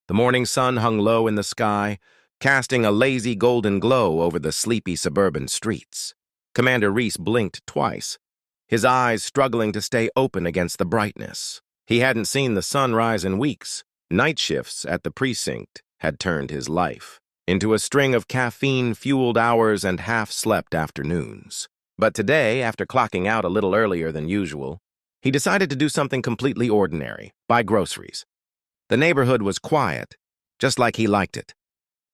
The morning sun hung low in the sky, casting a lazy golden glow over the sleepy suburban streets. Commander Reese blinked twice, his eyes struggling to stay open against the brightness. He hadn't seen the sun rise in weeks. Night shifts at the precinct had turned his life into a string of caffeine-fueled hours and half-slept afternoons. But today, after clocking out a little earlier than usual, he decided to do something completely ordinary: buy groceries. The neighborhood was quiet, just like he liked it.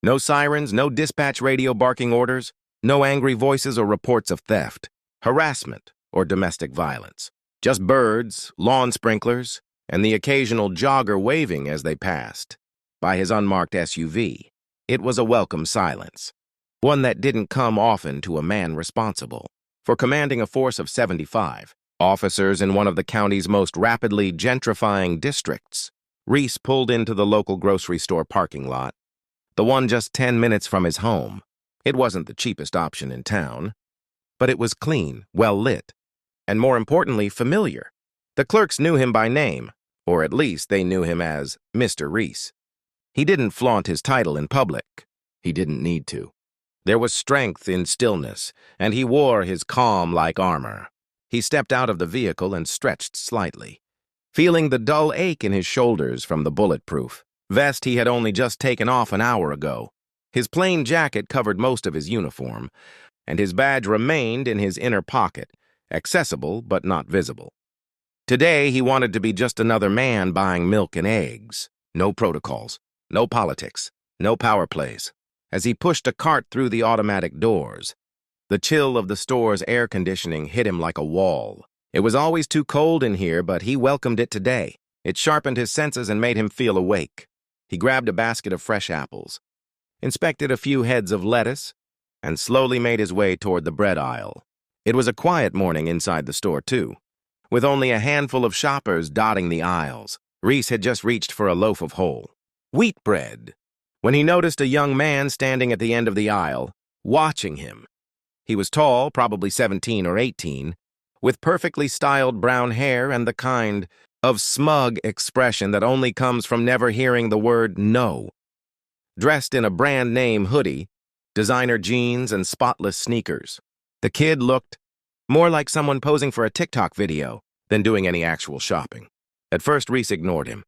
No sirens, no dispatch radio barking orders, no angry voices or reports of theft, harassment, or domestic violence. Just birds, lawn sprinklers, and the occasional jogger waving as they passed by his unmarked SUV. It was a welcome silence, one that didn't come often to a man responsible for commanding a force of 75 officers in one of the county's most rapidly gentrifying districts. Reese pulled into the local grocery store parking lot, the one just 10 minutes from his home. It wasn't the cheapest option in town, but it was clean, well-lit, and more importantly, familiar. The clerks knew him by name, or at least they knew him as Mr. Reese. He didn't flaunt his title in public. He didn't need to. There was strength in stillness, and he wore his calm like armor. He stepped out of the vehicle and stretched slightly, feeling the dull ache in his shoulders from the bulletproof vest he had only just taken off an hour ago. His plain jacket covered most of his uniform, and his badge remained in his inner pocket, accessible but not visible. Today, he wanted to be just another man buying milk and eggs. No protocols, no politics, no power plays. As he pushed a cart through the automatic doors, the chill of the store's air conditioning hit him like a wall. It was always too cold in here, but he welcomed it today. It sharpened his senses and made him feel awake. He grabbed a basket of fresh apples, inspected a few heads of lettuce, and slowly made his way toward the bread aisle. It was a quiet morning inside the store, too, with only a handful of shoppers dotting the aisles. Reese had just reached for a loaf of whole wheat bread when he noticed a young man standing at the end of the aisle, watching him. He was tall, probably 17 or 18, with perfectly styled brown hair and the kind of smug expression that only comes from never hearing the word no. Dressed in a brand-name hoodie, designer jeans, and spotless sneakers, the kid looked more like someone posing for a TikTok video than doing any actual shopping. At first, Reese ignored him.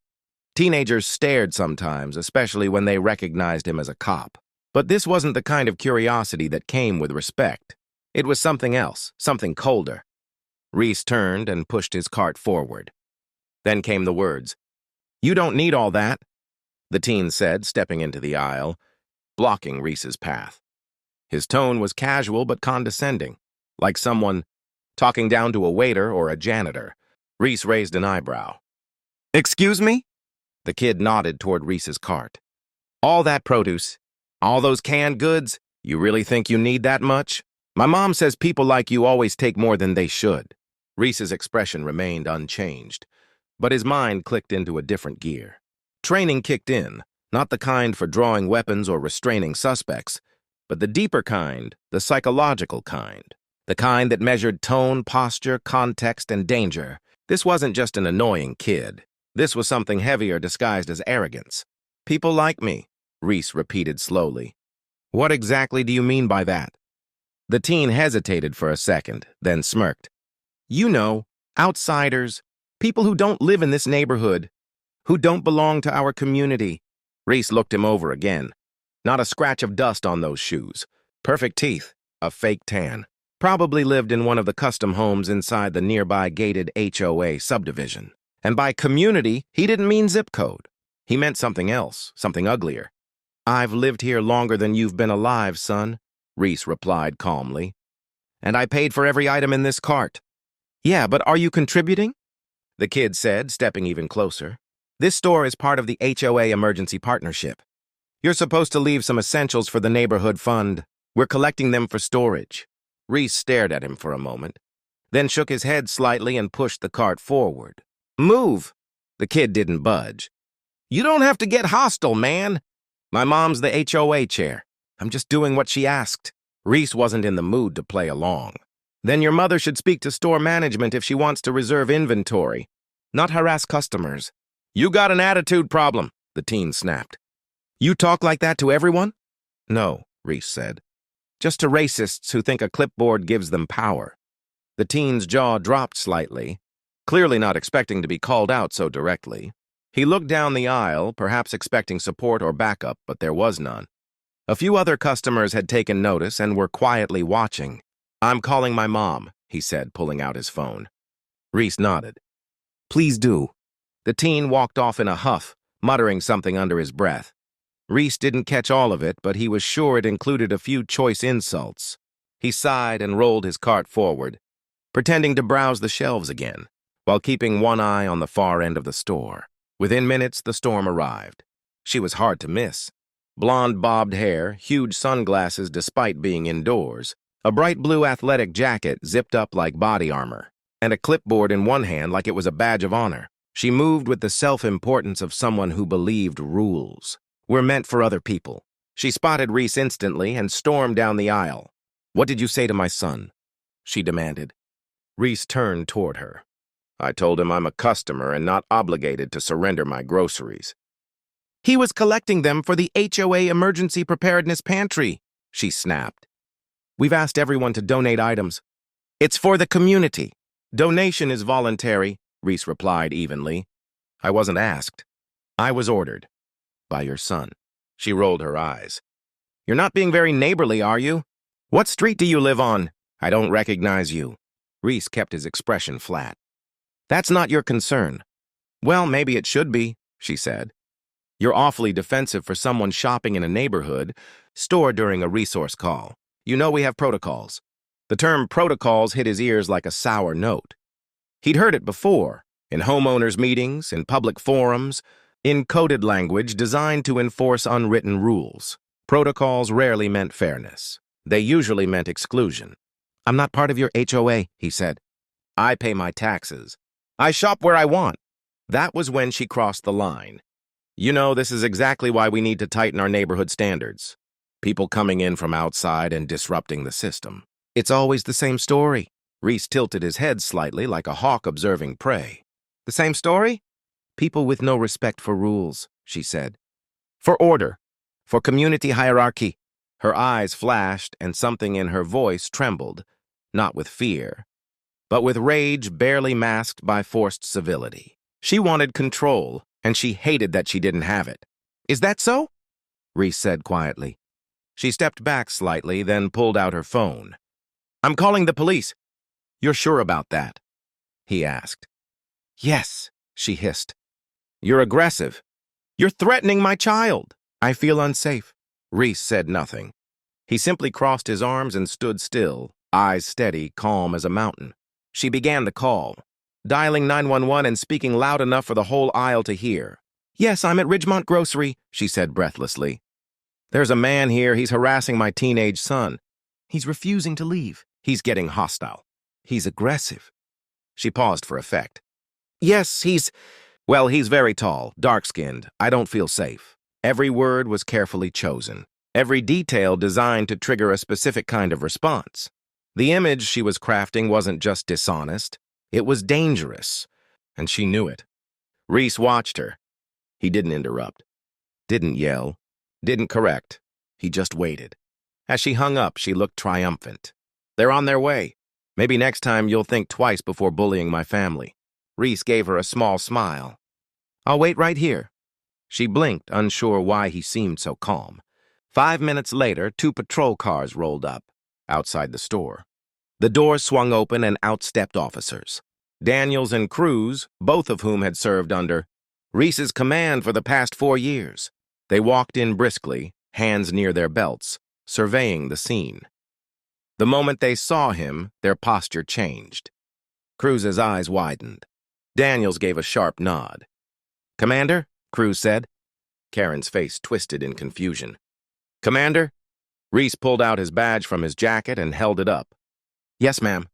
Teenagers stared sometimes, especially when they recognized him as a cop. But this wasn't the kind of curiosity that came with respect. It was something else, something colder. Reese turned and pushed his cart forward. Then came the words, "You don't need all that," the teen said, stepping into the aisle, blocking Reese's path. His tone was casual but condescending, like someone talking down to a waiter or a janitor. Reese raised an eyebrow. "Excuse me?" The kid nodded toward Reese's cart. "All that produce, all those canned goods, you really think you need that much? My mom says people like you always take more than they should." Reese's expression remained unchanged, but his mind clicked into a different gear. Training kicked in, not the kind for drawing weapons or restraining suspects, but the deeper kind, the psychological kind, the kind that measured tone, posture, context, and danger. This wasn't just an annoying kid. This was something heavier disguised as arrogance. "People like me," Reese repeated slowly. "What exactly do you mean by that?" The teen hesitated for a second, then smirked. "You know, outsiders, people who don't live in this neighborhood, who don't belong to our community." Reese looked him over again. Not a scratch of dust on those shoes. Perfect teeth, a fake tan. Probably lived in one of the custom homes inside the nearby gated HOA subdivision. And by community, he didn't mean zip code. He meant something else, something uglier. "I've lived here longer than you've been alive, son," Reese replied calmly. "And I paid for every item in this cart." "Yeah, but are you contributing?" the kid said, stepping even closer. "This store is part of the HOA emergency partnership. You're supposed to leave some essentials for the neighborhood fund. We're collecting them for storage." Reese stared at him for a moment, then shook his head slightly and pushed the cart forward. "Move!" The kid didn't budge. "You don't have to get hostile, man. My mom's the HOA chair. I'm just doing what she asked." Reese wasn't in the mood to play along. "Then your mother should speak to store management if she wants to reserve inventory, not harass customers." "You got an attitude problem," the teen snapped. You talk like that to everyone? No, Reese said. Just to racists who think a clipboard gives them power. The teen's jaw dropped slightly, clearly not expecting to be called out so directly. He looked down the aisle, perhaps expecting support or backup, but there was none. A few other customers had taken notice and were quietly watching. I'm calling my mom, he said, pulling out his phone. Reese nodded. Please do. The teen walked off in a huff, muttering something under his breath. Reese didn't catch all of it, but he was sure it included a few choice insults. He sighed and rolled his cart forward, pretending to browse the shelves again, while keeping one eye on the far end of the store. Within minutes, the storm arrived. She was hard to miss. Blonde bobbed hair, huge sunglasses despite being indoors, a bright blue athletic jacket zipped up like body armor, and a clipboard in one hand like it was a badge of honor. She moved with the self-importance of someone who believed rules were meant for other people. She spotted Reese instantly and stormed down the aisle. What did you say to my son? She demanded. Reese turned toward her. I told him I'm a customer and not obligated to surrender my groceries. He was collecting them for the HOA Emergency Preparedness Pantry, she snapped. We've asked everyone to donate items. It's for the community. Donation is voluntary, Reese replied evenly. I wasn't asked. I was ordered. By your son. She rolled her eyes. You're not being very neighborly, are you? What street do you live on? I don't recognize you. Reese kept his expression flat. That's not your concern. Well, maybe it should be, she said. You're awfully defensive for someone shopping in a neighborhood store during a resource call. You know we have protocols. The term protocols hit his ears like a sour note. He'd heard it before, in homeowners' meetings, in public forums, in coded language designed to enforce unwritten rules. Protocols rarely meant fairness. They usually meant exclusion. I'm not part of your HOA, he said. I pay my taxes. I shop where I want. That was when she crossed the line. You know, this is exactly why we need to tighten our neighborhood standards. People coming in from outside and disrupting the system. It's always the same story. Reese tilted his head slightly like a hawk observing prey. The same story? People with no respect for rules, she said. For order. For community hierarchy. Her eyes flashed and something in her voice trembled, not with fear, but with rage barely masked by forced civility. She wanted control, and she hated that she didn't have it. Is that so? Reese said quietly. She stepped back slightly, then pulled out her phone. I'm calling the police. You're sure about that? He asked. Yes, she hissed. You're aggressive. You're threatening my child. I feel unsafe. Reese said nothing. He simply crossed his arms and stood still, eyes steady, calm as a mountain. She began the call, dialing 911 and speaking loud enough for the whole aisle to hear. Yes, I'm at Ridgemont Grocery, she said breathlessly. There's a man here. He's harassing my teenage son. He's refusing to leave. He's getting hostile. He's aggressive. She paused for effect. Yes, he's very tall, dark-skinned. I don't feel safe. Every word was carefully chosen. Every detail designed to trigger a specific kind of response. The image she was crafting wasn't just dishonest. It was dangerous, and she knew it. Reese watched her. He didn't interrupt. Didn't yell. Didn't correct. He just waited. As she hung up, she looked triumphant. They're on their way. Maybe next time you'll think twice before bullying my family. Reese gave her a small smile. I'll wait right here. She blinked, unsure why he seemed so calm. 5 minutes later, 2 patrol cars rolled up, outside the store. The doors swung open and out stepped officers. Daniels and Cruz, both of whom had served under Reese's command for the past 4 years. They walked in briskly, hands near their belts, surveying the scene. The moment they saw him, their posture changed. Cruz's eyes widened. Daniels gave a sharp nod. Commander? Cruz said. Karen's face twisted in confusion. Commander? Reese pulled out his badge from his jacket and held it up. Yes, ma'am.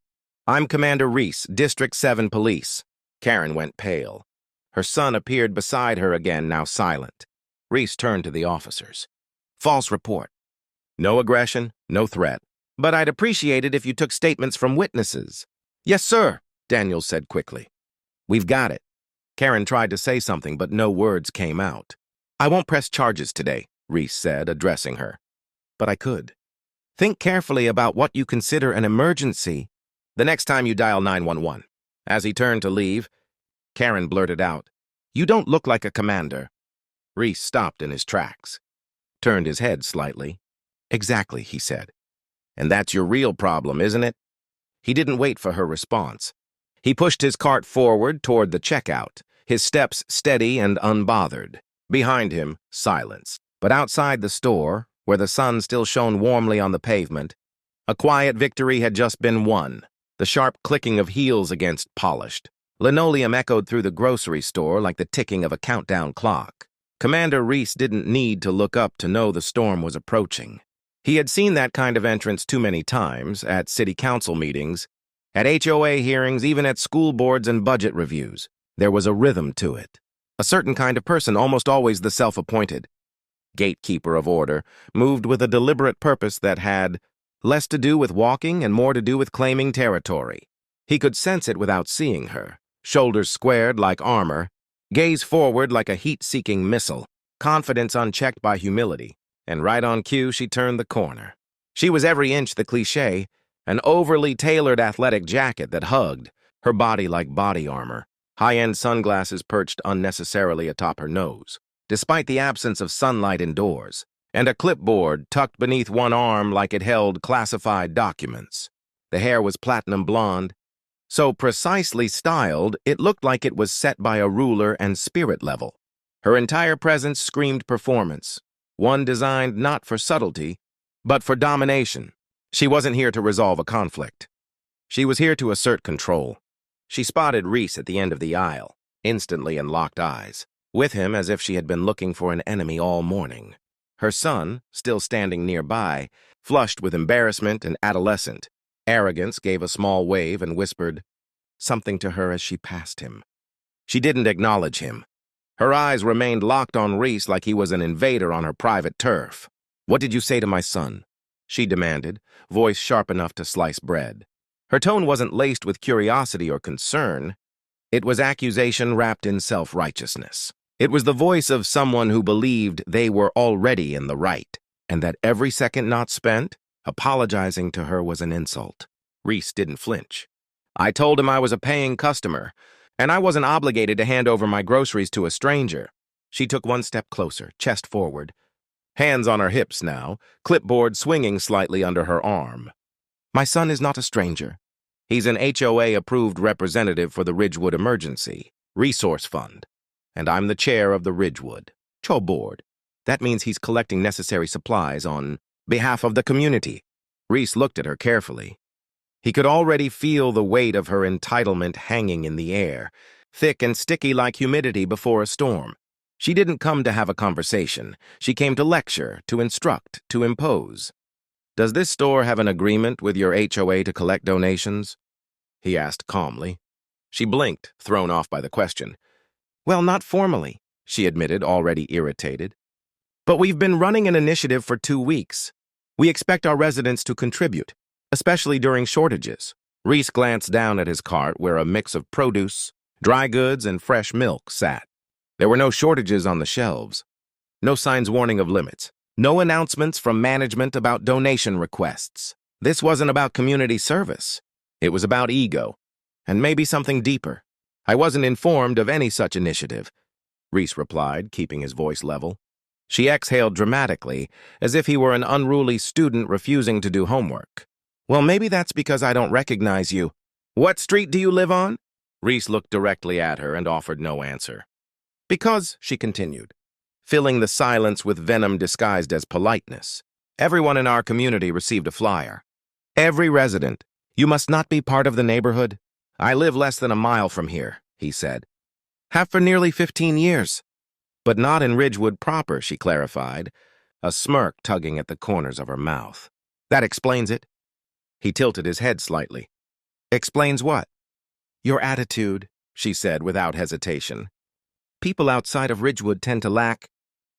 I'm Commander Reese, District 7 Police. Karen went pale. Her son appeared beside her again, now silent. Reese turned to the officers. False report. No aggression, no threat. But I'd appreciate it if you took statements from witnesses. Yes, sir, Daniels said quickly. We've got it. Karen tried to say something, but no words came out. I won't press charges today, Reese said, addressing her. But I could. Think carefully about what you consider an emergency the next time you dial 911. As he turned to leave, Karen blurted out, You don't look like a commander. Reese stopped in his tracks, turned his head slightly. Exactly, he said. And that's your real problem, isn't it? He didn't wait for her response. He pushed his cart forward toward the checkout, his steps steady and unbothered. Behind him, silence. But outside the store, where the sun still shone warmly on the pavement, a quiet victory had just been won. The sharp clicking of heels against polished. Linoleum echoed through the grocery store like the ticking of a countdown clock. Commander Reese didn't need to look up to know the storm was approaching. He had seen that kind of entrance too many times, at city council meetings, at HOA hearings, even at school boards and budget reviews. There was a rhythm to it. A certain kind of person, almost always the self-appointed gatekeeper of order, moved with a deliberate purpose that had less to do with walking and more to do with claiming territory. He could sense it without seeing her, shoulders squared like armor, gaze forward like a heat-seeking missile, confidence unchecked by humility. And right on cue, she turned the corner. She was every inch the cliché, an overly tailored athletic jacket that hugged, her body like body armor, high-end sunglasses perched unnecessarily atop her nose, despite the absence of sunlight indoors, and a clipboard tucked beneath one arm like it held classified documents. The hair was platinum blonde, so precisely styled it looked like it was set by a ruler and spirit level. Her entire presence screamed performance, one designed not for subtlety, but for domination. She wasn't here to resolve a conflict. She was here to assert control. She spotted Reese at the end of the aisle, instantly and locked eyes, with him as if she had been looking for an enemy all morning. Her son, still standing nearby, flushed with embarrassment and adolescent arrogance, gave a small wave and whispered something to her as she passed him. She didn't acknowledge him. Her eyes remained locked on Reese like he was an invader on her private turf. What did you say to my son? She demanded, voice sharp enough to slice bread. Her tone wasn't laced with curiosity or concern. It was accusation wrapped in self-righteousness. It was the voice of someone who believed they were already in the right, and that every second not spent apologizing to her was an insult. Reese didn't flinch. I told him I was a paying customer, and I wasn't obligated to hand over my groceries to a stranger. She took one step closer, chest forward, hands on her hips now, clipboard swinging slightly under her arm. My son is not a stranger. He's an HOA-approved representative for the Ridgewood Emergency Resource Fund, and I'm the chair of the Ridgewood HOA board. That means he's collecting necessary supplies on behalf of the community. Reese looked at her carefully. He could already feel the weight of her entitlement hanging in the air, thick and sticky like humidity before a storm. She didn't come to have a conversation. She came to lecture, to instruct, to impose. Does this store have an agreement with your HOA to collect donations? He asked calmly. She blinked, thrown off by the question. Well, not formally, she admitted, already irritated. But we've been running an initiative for 2 weeks. We expect our residents to contribute, especially during shortages. Reese glanced down at his cart where a mix of produce, dry goods, and fresh milk sat. There were no shortages on the shelves, no signs warning of limits, no announcements from management about donation requests. This wasn't about community service. It was about ego, and maybe something deeper. I wasn't informed of any such initiative, Reese replied, keeping his voice level. She exhaled dramatically, as if he were an unruly student refusing to do homework. Well, maybe that's because I don't recognize you. What street do you live on? Reese looked directly at her and offered no answer. Because, she continued, filling the silence with venom disguised as politeness, everyone in our community received a flyer. Every resident. You must not be part of the neighborhood. I live less than a mile from here, he said. Have for nearly 15 years. But not in Ridgewood proper, she clarified, a smirk tugging at the corners of her mouth. That explains it. He tilted his head slightly. Explains what? Your attitude, she said without hesitation. People outside of Ridgewood tend to lack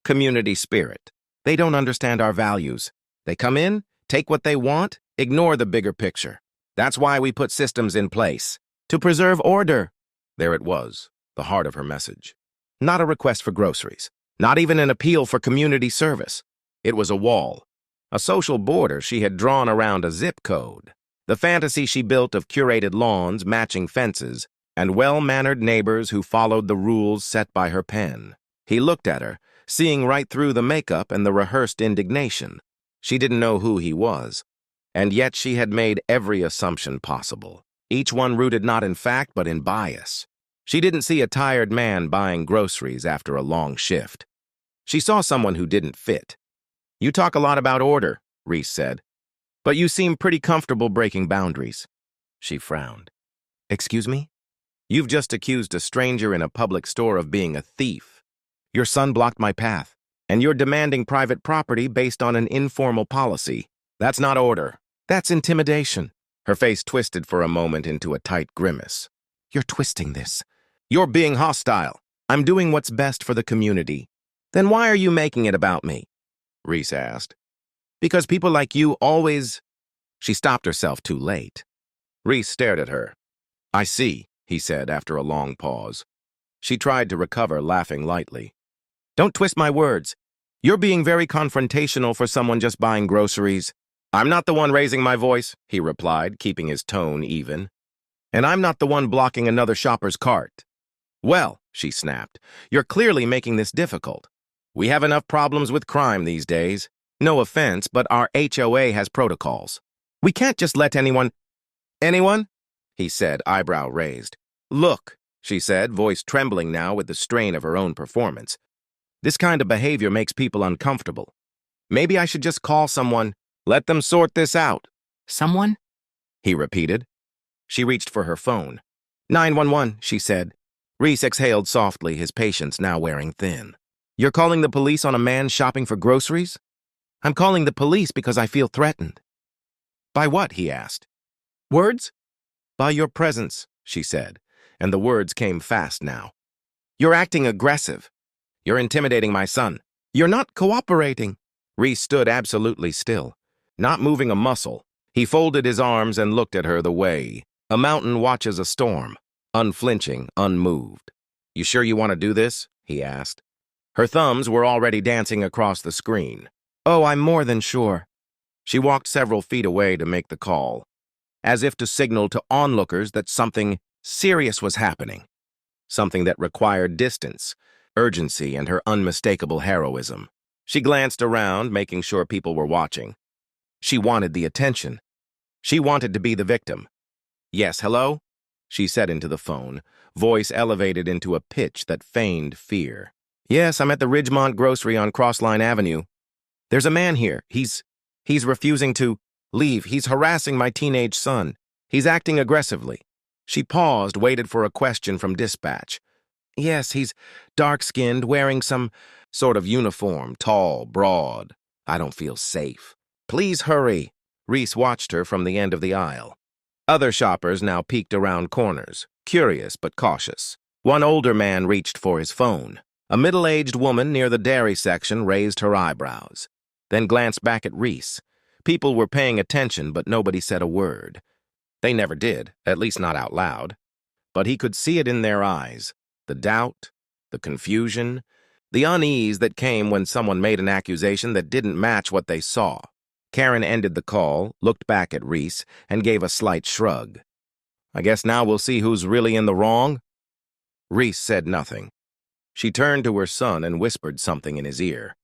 community spirit. They don't understand our values. They come in, take what they want, ignore the bigger picture. That's why we put systems in place. To preserve order. There it was, the heart of her message. Not a request for groceries. Not even an appeal for community service. It was a wall, a social border she had drawn around a zip code. The fantasy she built of curated lawns, matching fences, and well-mannered neighbors who followed the rules set by her pen. He looked at her, seeing right through the makeup and the rehearsed indignation. She didn't know who he was, and yet she had made every assumption possible, each one rooted not in fact but in bias. She didn't see a tired man buying groceries after a long shift. She saw someone who didn't fit. "You talk a lot about order," Reese said, "but you seem pretty comfortable breaking boundaries." She frowned. "Excuse me? You've just accused a stranger in a public store of being a thief. Your son blocked my path, and you're demanding private property based on an informal policy. That's not order. That's intimidation." Her face twisted for a moment into a tight grimace. "You're twisting this. You're being hostile. I'm doing what's best for the community." "Then why are you making it about me?" Reese asked. "Because people like you always—" She stopped herself too late. Reese stared at her. "I see," he said after a long pause. She tried to recover, laughing lightly. "Don't twist my words. You're being very confrontational for someone just buying groceries." "I'm not the one raising my voice," he replied, keeping his tone even. "And I'm not the one blocking another shopper's cart." "Well," she snapped, "you're clearly making this difficult. We have enough problems with crime these days. No offense, but our HOA has protocols. We can't just let anyone—" "Anyone?" he said, eyebrow raised. "Look," she said, voice trembling now with the strain of her own performance. "This kind of behavior makes people uncomfortable. Maybe I should just call someone. Let them sort this out." "Someone?" he repeated. She reached for her phone. 911, she said. Reese exhaled softly, his patience now wearing thin. "You're calling the police on a man shopping for groceries?" "I'm calling the police because I feel threatened." "By what?" he asked. "Words?" "By your presence," she said, and the words came fast now. "You're acting aggressive. You're intimidating my son. You're not cooperating." Reese stood absolutely still, not moving a muscle. He folded his arms and looked at her the way a mountain watches a storm, unflinching, unmoved. "You sure you want to do this?" he asked. Her thumbs were already dancing across the screen. "Oh, I'm more than sure." She walked several feet away to make the call, as if to signal to onlookers that something serious was happening, something that required distance, urgency, and her unmistakable heroism. She glanced around, making sure people were watching. She wanted the attention. She wanted to be the victim. "Yes, hello?" she said into the phone, voice elevated into a pitch that feigned fear. "Yes, I'm at the Ridgemont Grocery on Crossline Avenue. There's a man here. He's refusing to leave. He's harassing my teenage son. He's acting aggressively." She paused, waited for a question from dispatch. "Yes, he's dark-skinned, wearing some sort of uniform, tall, broad. I don't feel safe. Please hurry." Reese watched her from the end of the aisle. Other shoppers now peeked around corners, curious but cautious. One older man reached for his phone. A middle-aged woman near the dairy section raised her eyebrows, then glanced back at Reese. People were paying attention, but nobody said a word. They never did, at least not out loud. But he could see it in their eyes, the doubt, the confusion, the unease that came when someone made an accusation that didn't match what they saw. Karen ended the call, looked back at Reese, and gave a slight shrug. "I guess now we'll see who's really in the wrong." Reese said nothing. She turned to her son and whispered something in his ear.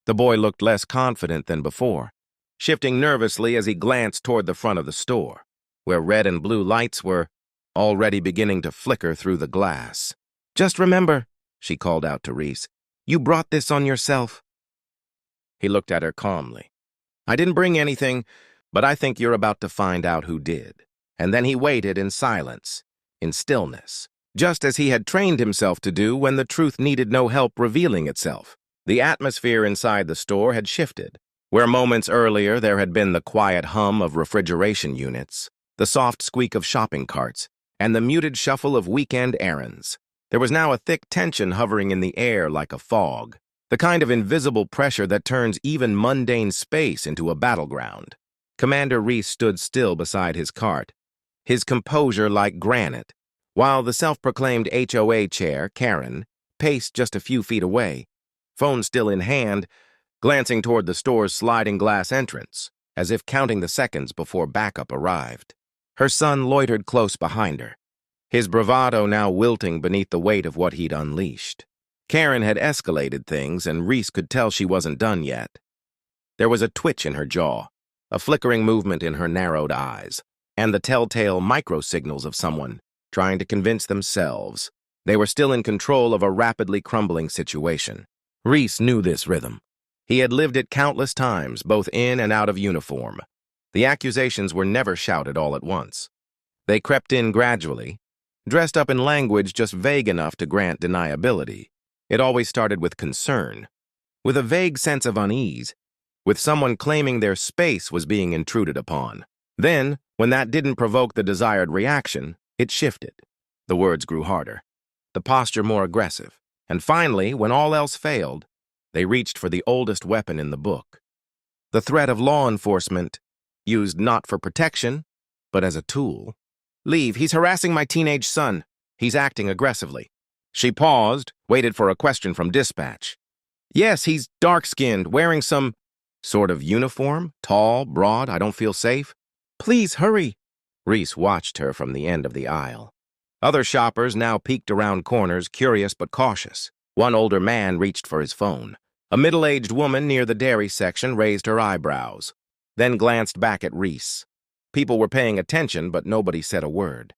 The boy looked less confident than before, shifting nervously as he glanced toward the front of the store, where red and blue lights were already beginning to flicker through the glass. "Just remember," she called out to Reese, "you brought this on yourself." He looked at her calmly. "I didn't bring anything, but I think you're about to find out who did." And then he waited in silence, in stillness, just as he had trained himself to do when the truth needed no help revealing itself. The atmosphere inside the store had shifted. Where moments earlier there had been the quiet hum of refrigeration units, the soft squeak of shopping carts, and the muted shuffle of weekend errands, there was now a thick tension hovering in the air like a fog, the kind of invisible pressure that turns even mundane space into a battleground. Commander Reese stood still beside his cart, his composure like granite, while the self-proclaimed HOA chair, Karen, paced just a few feet away. phone still in hand, glancing toward the store's sliding glass entrance, as if counting the seconds before backup arrived. Her son loitered close behind her, his bravado now wilting beneath the weight of what he'd unleashed. Karen had escalated things, and Reese could tell she wasn't done yet. There was a twitch in her jaw, a flickering movement in her narrowed eyes, and the telltale micro-signals of someone trying to convince themselves they were still in control of a rapidly crumbling situation. Reese knew this rhythm. He had lived it countless times, both in and out of uniform. The accusations were never shouted all at once. They crept in gradually, dressed up in language just vague enough to grant deniability. It always started with concern, with a vague sense of unease, with someone claiming their space was being intruded upon. Then, when that didn't provoke the desired reaction, it shifted. The words grew harder, the posture more aggressive, and finally, when all else failed, they reached for the oldest weapon in the book. The threat of law enforcement, used not for protection, but as a tool. "Leave, he's harassing my teenage son. He's acting aggressively." She paused, waited for a question from dispatch. "Yes, he's dark-skinned, wearing some sort of uniform, tall, broad, I don't feel safe." "Please, hurry." Reese watched her from the end of the aisle. Other shoppers now peeked around corners, curious but cautious. One older man reached for his phone. A middle-aged woman near the dairy section raised her eyebrows, then glanced back at Reese. People were paying attention, but nobody said a word.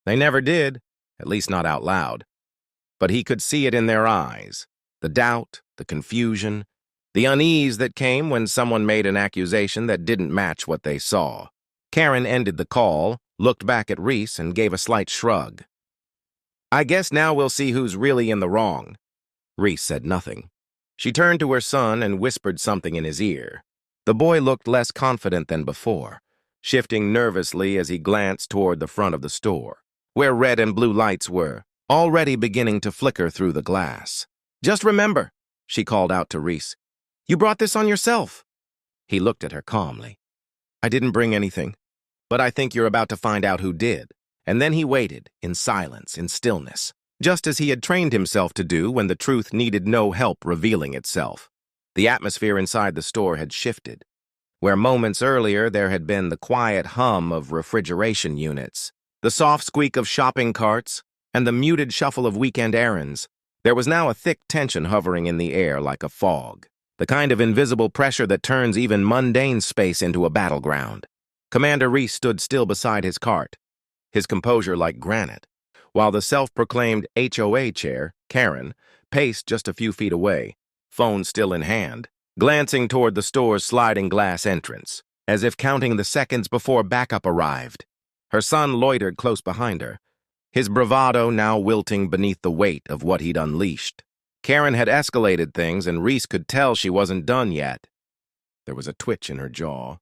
They never did, at least not out loud. But he could see it in their eyes, the doubt, the confusion, the unease that came when someone made an accusation that didn't match what they saw. Karen ended the call, looked back at Reese, and gave a slight shrug. "I guess now we'll see who's really in the wrong." Reese said nothing. She turned to her son and whispered something in his ear. The boy looked less confident than before, shifting nervously as he glanced toward the front of the store, where red and blue lights were already beginning to flicker through the glass. "Just remember," she called out to Reese, "you brought this on yourself." He looked at her calmly. "I didn't bring anything, but I think you're about to find out who did." And then he waited, in silence, in stillness, just as he had trained himself to do when the truth needed no help revealing itself. The atmosphere inside the store had shifted. Where moments earlier there had been the quiet hum of refrigeration units, the soft squeak of shopping carts, and the muted shuffle of weekend errands, there was now a thick tension hovering in the air like a fog, the kind of invisible pressure that turns even mundane space into a battleground. Commander Reese stood still beside his cart, his composure like granite, while the self-proclaimed HOA chair, Karen, paced just a few feet away, phone still in hand, glancing toward the store's sliding glass entrance, as if counting the seconds before backup arrived. Her son loitered close behind her, his bravado now wilting beneath the weight of what he'd unleashed. Karen had escalated things, and Reese could tell she wasn't done yet. There was a twitch in her jaw,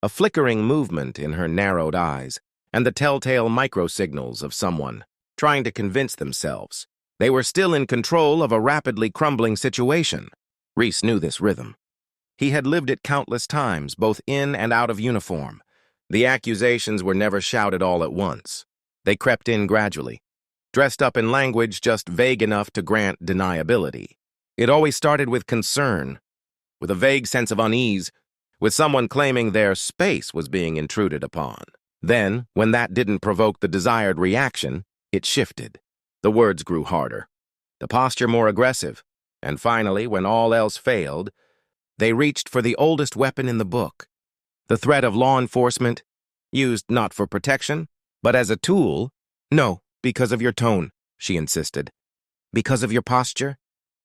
a flickering movement in her narrowed eyes, and the telltale micro-signals of someone trying to convince themselves they were still in control of a rapidly crumbling situation. Reese knew this rhythm. He had lived it countless times, both in and out of uniform. The accusations were never shouted all at once. They crept in gradually, dressed up in language just vague enough to grant deniability. It always started with concern, with a vague sense of unease, with someone claiming their space was being intruded upon. Then, when that didn't provoke the desired reaction, it shifted. The words grew harder, the posture more aggressive, and finally, when all else failed, they reached for the oldest weapon in the book. The threat of law enforcement, used not for protection, but as a tool. "No, because of your tone," she insisted. "Because of your posture?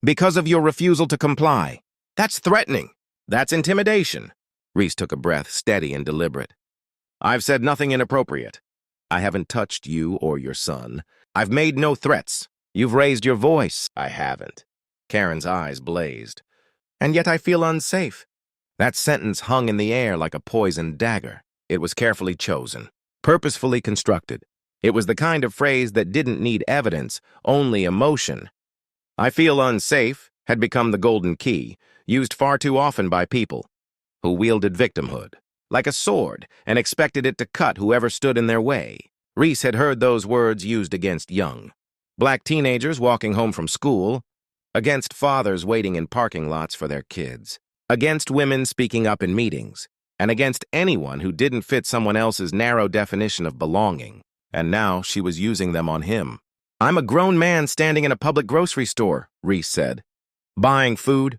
Because of your refusal to comply. That's threatening. That's intimidation." Reese took a breath, steady and deliberate. "I've said nothing inappropriate. I haven't touched you or your son. I've made no threats. You've raised your voice." "I haven't." Karen's eyes blazed. "And yet I feel unsafe." That sentence hung in the air like a poisoned dagger. It was carefully chosen, purposefully constructed. It was the kind of phrase that didn't need evidence, only emotion. "I feel unsafe" had become the golden key, used far too often by people who wielded victimhood like a sword and expected it to cut whoever stood in their way. Reese had heard those words used against young black teenagers walking home from school, against fathers waiting in parking lots for their kids, against women speaking up in meetings, and against anyone who didn't fit someone else's narrow definition of belonging. And now she was using them on him. "I'm a grown man standing in a public grocery store," Reese said. "Buying food."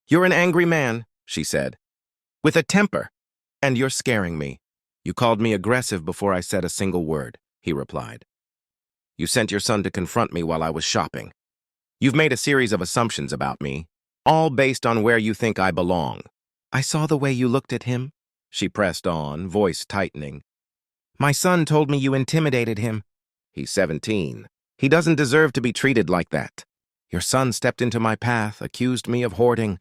"You're an angry man," she said, "with a temper, and you're scaring me." "You called me aggressive before I said a single word," he replied. "You sent your son to confront me while I was shopping. You've made a series of assumptions about me, all based on where you think I belong." "I saw the way you looked at him," she pressed on, voice tightening. "My son told me you intimidated him." "He's 17. He doesn't deserve to be treated like that. Your son stepped into my path, accused me of hoarding,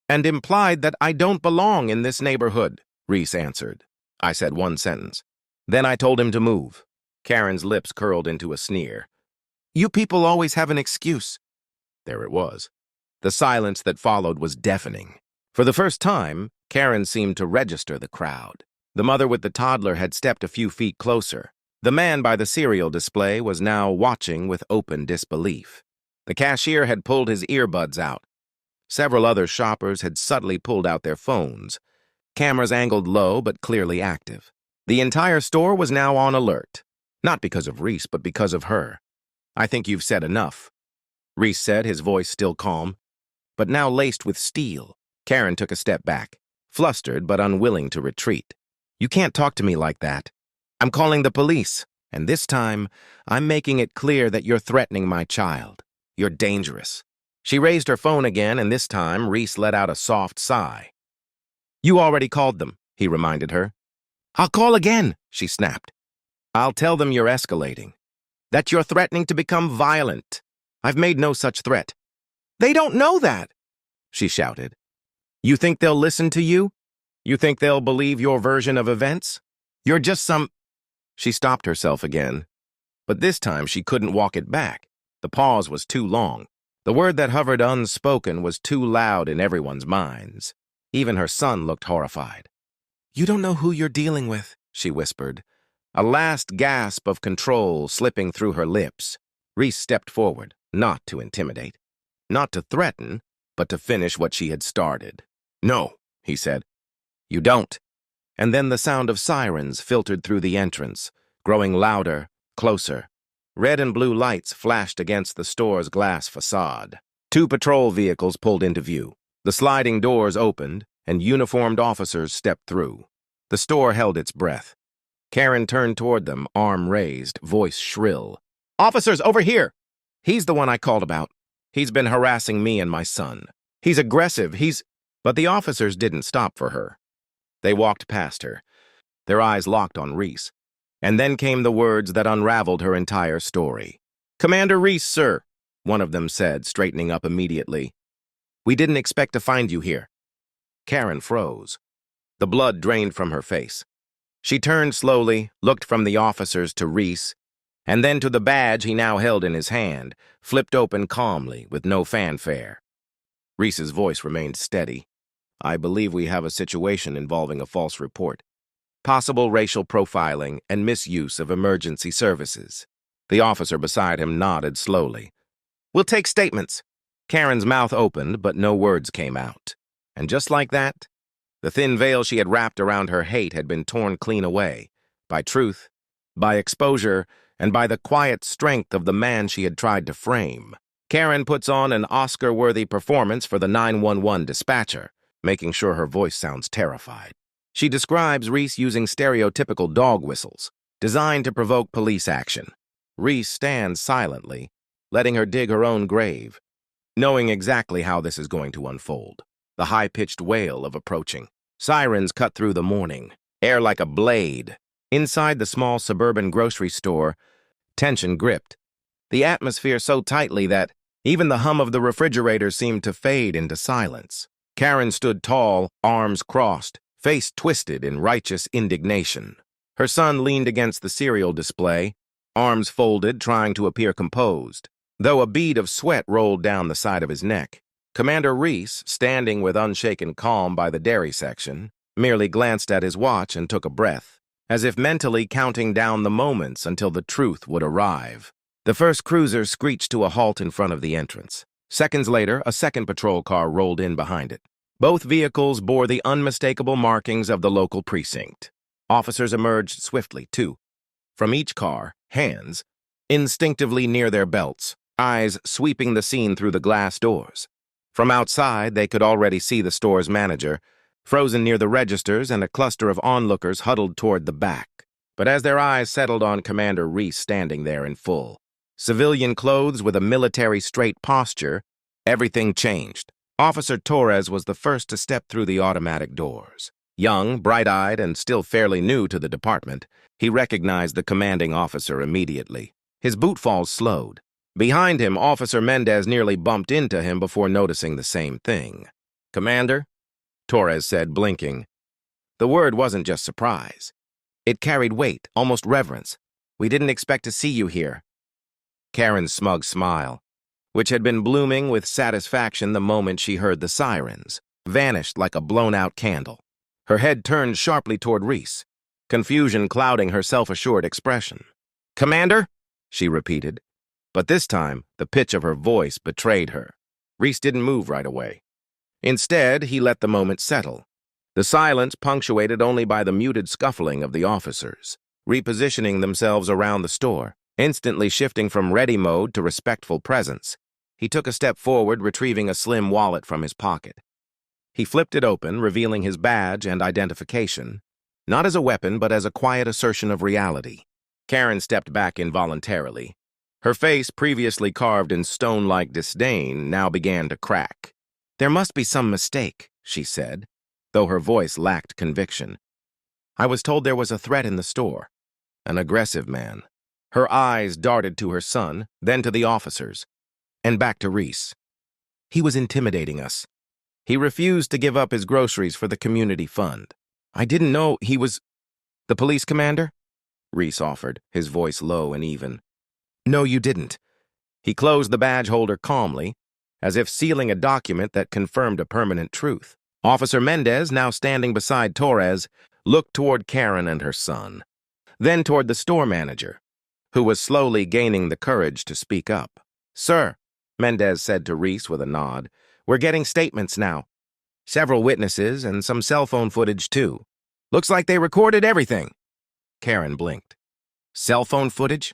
and implied that I don't belong in this neighborhood," Reese answered. "I said one sentence. Then I told him to move." Karen's lips curled into a sneer. "You people always have an excuse." There it was. The silence that followed was deafening. For the first time, Karen seemed to register the crowd. The mother with the toddler had stepped a few feet closer. The man by the cereal display was now watching with open disbelief. The cashier had pulled his earbuds out. Several other shoppers had subtly pulled out their phones, cameras angled low but clearly active. The entire store was now on alert, not because of Reese, but because of her. "I think you've said enough," Reese said, his voice still calm, but now laced with steel. Karen took a step back, flustered but unwilling to retreat. "You can't talk to me like that. I'm calling the police, and this time, I'm making it clear that you're threatening my child. You're dangerous." She raised her phone again, and this time, Reese let out a soft sigh. "You already called them," he reminded her. "I'll call again," she snapped. "I'll tell them you're escalating, that you're threatening to become violent. I've made no such threat." "They don't know that," she shouted. "You think they'll listen to you? You think they'll believe your version of events? You're just some—" She stopped herself again, but this time she couldn't walk it back. The pause was too long. The word that hovered unspoken was too loud in everyone's minds. Even her son looked horrified. "You don't know who you're dealing with," she whispered, a last gasp of control slipping through her lips. Reese stepped forward, not to intimidate, not to threaten, but to finish what she had started. "No," he said. "You don't." And then the sound of sirens filtered through the entrance, growing louder, closer. Red and blue lights flashed against the store's glass facade. 2 patrol vehicles pulled into view. The sliding doors opened, and uniformed officers stepped through. The store held its breath. Karen turned toward them, arm raised, voice shrill. "Officers, over here! He's the one I called about. He's been harassing me and my son. He's aggressive, But the officers didn't stop for her. They walked past her, their eyes locked on Reese. And then came the words that unraveled her entire story. "Commander Reese, sir," one of them said, straightening up immediately. "We didn't expect to find you here." Karen froze. The blood drained from her face. She turned slowly, looked from the officers to Reese, and then to the badge he now held in his hand, flipped open calmly, with no fanfare. Reese's voice remained steady. "I believe we have a situation involving a false report. Possible racial profiling and misuse of emergency services." The officer beside him nodded slowly. "We'll take statements." Karen's mouth opened, but no words came out. And just like that, the thin veil she had wrapped around her hate had been torn clean away, by truth, by exposure, and by the quiet strength of the man she had tried to frame. Karen puts on an Oscar-worthy performance for the 911 dispatcher, making sure her voice sounds terrified. She describes Reese using stereotypical dog whistles, designed to provoke police action. Reese stands silently, letting her dig her own grave, knowing exactly how this is going to unfold. The high-pitched wail of approaching. Sirens cut through the morning, air like a blade. Inside the small suburban grocery store, tension gripped. The atmosphere so tightly that even the hum of the refrigerator seemed to fade into silence. Karen stood tall, arms crossed, face twisted in righteous indignation. Her son leaned against the cereal display, arms folded, trying to appear composed, though a bead of sweat rolled down the side of his neck. Commander Reese, standing with unshaken calm by the dairy section, merely glanced at his watch and took a breath, as if mentally counting down the moments until the truth would arrive. The first cruiser screeched to a halt in front of the entrance. Seconds later, a second patrol car rolled in behind it. Both vehicles bore the unmistakable markings of the local precinct. Officers emerged swiftly, too. From each car, hands, instinctively near their belts, eyes sweeping the scene through the glass doors. From outside, they could already see the store's manager, frozen near the registers, and a cluster of onlookers huddled toward the back. But as their eyes settled on Commander Reese standing there in full civilian clothes with a military straight posture, everything changed. Officer Torres was the first to step through the automatic doors. Young, bright-eyed, and still fairly new to the department, he recognized the commanding officer immediately. His bootfalls slowed. Behind him, Officer Mendez nearly bumped into him before noticing the same thing. "Commander?" Torres said, blinking. The word wasn't just surprise. It carried weight, almost reverence. "We didn't expect to see you here." Karen's smug smile, which had been blooming with satisfaction the moment she heard the sirens, vanished like a blown-out candle. Her head turned sharply toward Reese, confusion clouding her self-assured expression. "Commander?" she repeated, but this time the pitch of her voice betrayed her. Reese didn't move right away. Instead, he let the moment settle, the silence punctuated only by the muted scuffling of the officers, repositioning themselves around the store, instantly shifting from ready mode to respectful presence. He took a step forward, retrieving a slim wallet from his pocket. He flipped it open, revealing his badge and identification, not as a weapon, but as a quiet assertion of reality. Karen stepped back involuntarily. Her face, previously carved in stone-like disdain, now began to crack. "There must be some mistake," she said, though her voice lacked conviction. "I was told there was a threat in the store. An aggressive man." Her eyes darted to her son, then to the officers, and back to Reese. "He was intimidating us. He refused to give up his groceries for the community fund. I didn't know he was—" "The police commander?" Reese offered, his voice low and even. "No, you didn't." He closed the badge holder calmly, as if sealing a document that confirmed a permanent truth. Officer Mendez, now standing beside Torres, looked toward Karen and her son, then toward the store manager, who was slowly gaining the courage to speak up. "Sir," Mendez said to Reese with a nod, "we're getting statements now. Several witnesses and some cell phone footage, too. Looks like they recorded everything." Karen blinked. "Cell phone footage?"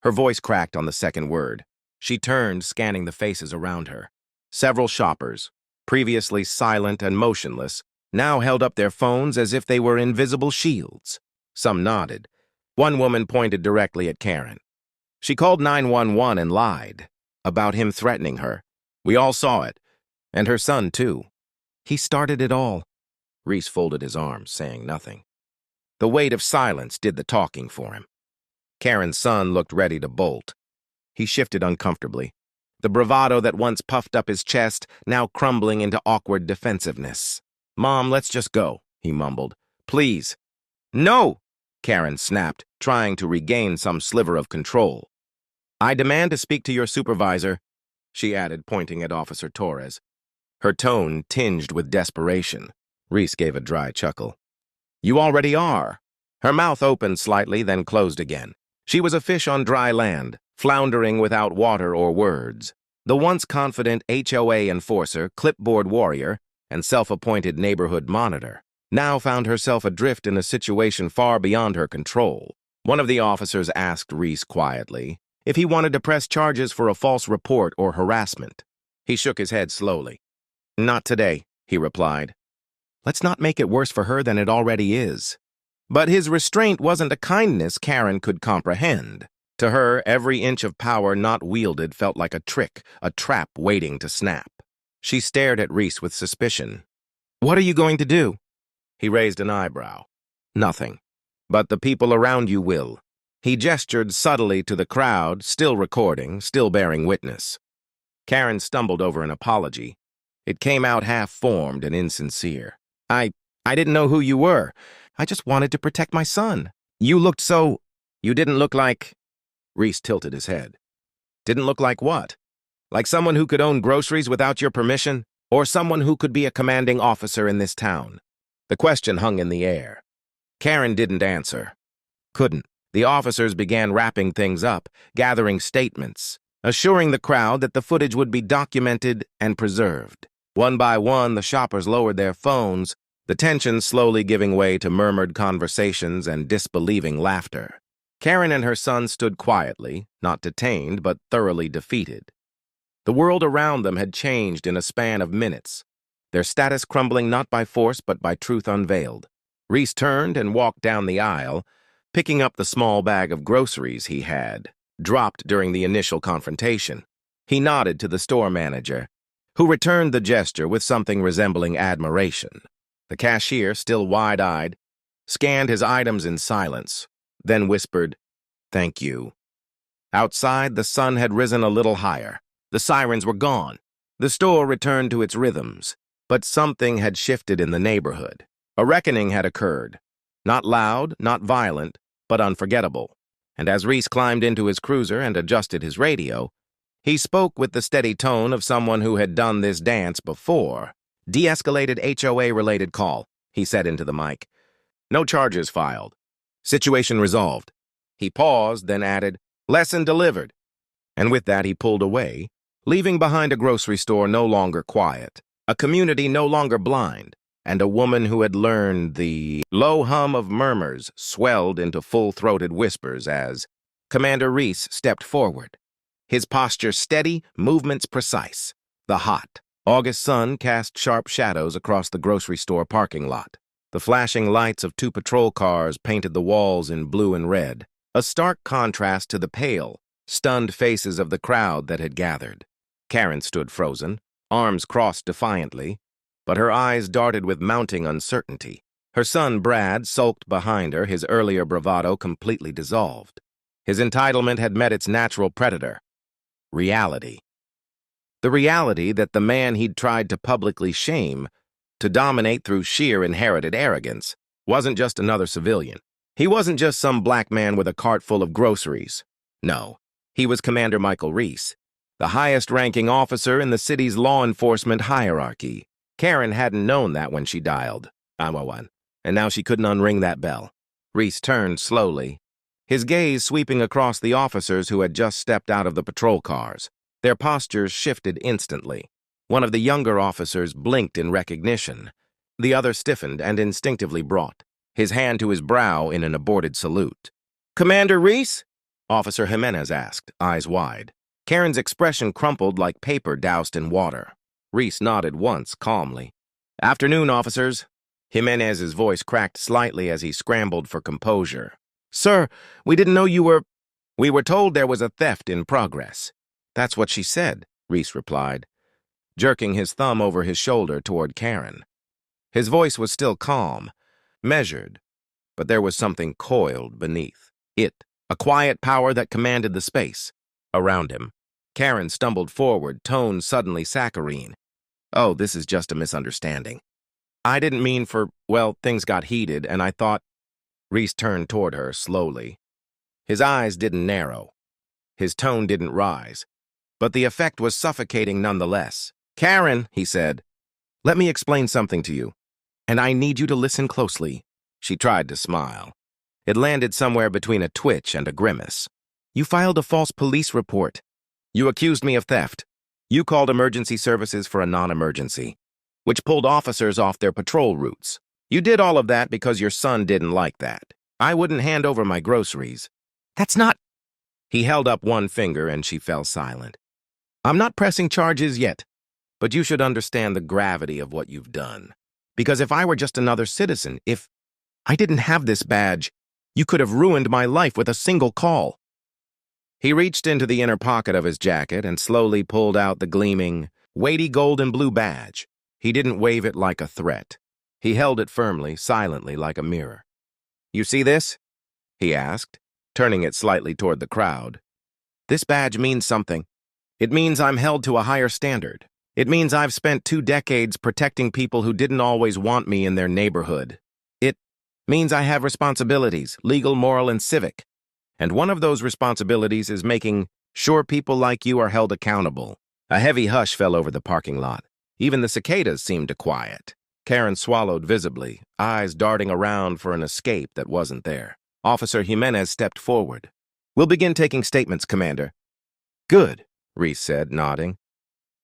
Her voice cracked on the second word. She turned, scanning the faces around her. Several shoppers, previously silent and motionless, now held up their phones as if they were invisible shields. Some nodded. One woman pointed directly at Karen. "She called 911 and lied about him threatening her. We all saw it. And her son, too. He started it all." Reese folded his arms, saying nothing. The weight of silence did the talking for him. Karen's son looked ready to bolt. He shifted uncomfortably, the bravado that once puffed up his chest now crumbling into awkward defensiveness. "Mom, let's just go," he mumbled. "Please." "No!" Karen snapped, trying to regain some sliver of control. "I demand to speak to your supervisor," she added, pointing at Officer Torres. Her tone tinged with desperation. Reese gave a dry chuckle. "You already are." Her mouth opened slightly, then closed again. She was a fish on dry land, floundering without water or words. The once confident HOA enforcer, clipboard warrior, and self-appointed neighborhood monitor now found herself adrift in a situation far beyond her control. One of the officers asked Reese quietly if he wanted to press charges for a false report or harassment. He shook his head slowly. "Not today," he replied. "Let's not make it worse for her than it already is." But his restraint wasn't a kindness Karen could comprehend. To her, every inch of power not wielded felt like a trick, a trap waiting to snap. She stared at Reese with suspicion. "What are you going to do?" He raised an eyebrow. "Nothing. But the people around you will." He gestured subtly to the crowd, still recording, still bearing witness. Karen stumbled over an apology. It came out half-formed and insincere. I didn't know who you were. I just wanted to protect my son. You looked so... You didn't look like..." Reese tilted his head. "Didn't look like what? Like someone who could own groceries without your permission? Or someone who could be a commanding officer in this town?" The question hung in the air. Karen didn't answer. Couldn't. The officers began wrapping things up, gathering statements. assuring the crowd that the footage would be documented and preserved. One by one, the shoppers lowered their phones, the tension slowly giving way to murmured conversations and disbelieving laughter. Karen and her son stood quietly, not detained, but thoroughly defeated. The world around them had changed in a span of minutes, their status crumbling not by force but by truth unveiled. Reese turned and walked down the aisle, picking up the small bag of groceries he had dropped during the initial confrontation. He nodded to the store manager, who returned the gesture with something resembling admiration. The cashier, still wide-eyed, scanned his items in silence, then whispered, "Thank you." Outside, the sun had risen a little higher. The sirens were gone. The store returned to its rhythms, but something had shifted in the neighborhood. A reckoning had occurred. Not loud, not violent, but unforgettable. And as Reese climbed into his cruiser and adjusted his radio, he spoke with the steady tone of someone who had done this dance before. "De-escalated HOA-related call," he said into the mic. "No charges filed. Situation resolved." He paused, then added, "Lesson delivered." And with that, he pulled away, leaving behind a grocery store no longer quiet, a community no longer blind, and a woman who had learned. The low hum of murmurs swelled into full-throated whispers as Commander Reese stepped forward, his posture steady, movements precise. The hot August sun cast sharp shadows across the grocery store parking lot. The flashing lights of 2 patrol cars painted the walls in blue and red, a stark contrast to the pale, stunned faces of the crowd that had gathered. Karen stood frozen, arms crossed defiantly, but her eyes darted with mounting uncertainty. Her son, Brad, sulked behind her, his earlier bravado completely dissolved. His entitlement had met its natural predator, reality. The reality that the man he'd tried to publicly shame, to dominate through sheer inherited arrogance, wasn't just another civilian. He wasn't just some black man with a cart full of groceries. No, he was Commander Michael Reese, the highest-ranking officer in the city's law enforcement hierarchy. Karen hadn't known that when she dialed 911, and now she couldn't unring that bell. Reese turned slowly, his gaze sweeping across the officers who had just stepped out of the patrol cars. Their postures shifted instantly. One of the younger officers blinked in recognition. The other stiffened and instinctively brought his hand to his brow in an aborted salute. "Commander Reese?" Officer Jimenez asked, eyes wide. Karen's expression crumpled like paper doused in water. Reese nodded once, calmly. "Afternoon, officers." Jimenez's voice cracked slightly as he scrambled for composure. "Sir, we didn't know you were—" "We were told there was a theft in progress." "That's what she said," Reese replied, jerking his thumb over his shoulder toward Karen. His voice was still calm, measured, but there was something coiled beneath it, a quiet power that commanded the space around him. Karen stumbled forward, tone suddenly saccharine. "Oh, this is just a misunderstanding. I didn't mean for, well, things got heated, and I thought—" Reese turned toward her slowly. His eyes didn't narrow. His tone didn't rise. But the effect was suffocating nonetheless. "Karen," he said, "let me explain something to you, and I need you to listen closely." She tried to smile. It landed somewhere between a twitch and a grimace. "You filed a false police report. You accused me of theft. You called emergency services for a non-emergency, which pulled officers off their patrol routes. You did all of that because your son didn't like that. I wouldn't hand over my groceries." "That's not—" He held up one finger and she fell silent. "I'm not pressing charges yet, but you should understand the gravity of what you've done. Because if I were just another citizen, if I didn't have this badge, you could have ruined my life with a single call." He reached into the inner pocket of his jacket and slowly pulled out the gleaming, weighty gold and blue badge. He didn't wave it like a threat. He held it firmly, silently, like a mirror. "You see this?" he asked, turning it slightly toward the crowd. "This badge means something. It means I'm held to a higher standard. It means I've spent 2 decades protecting people who didn't always want me in their neighborhood. It means I have responsibilities, legal, moral, and civic. And one of those responsibilities is making sure people like you are held accountable." A heavy hush fell over the parking lot. Even the cicadas seemed to quiet. Karen swallowed visibly, eyes darting around for an escape that wasn't there. Officer Jimenez stepped forward. "We'll begin taking statements, Commander." "Good." Reese said, nodding.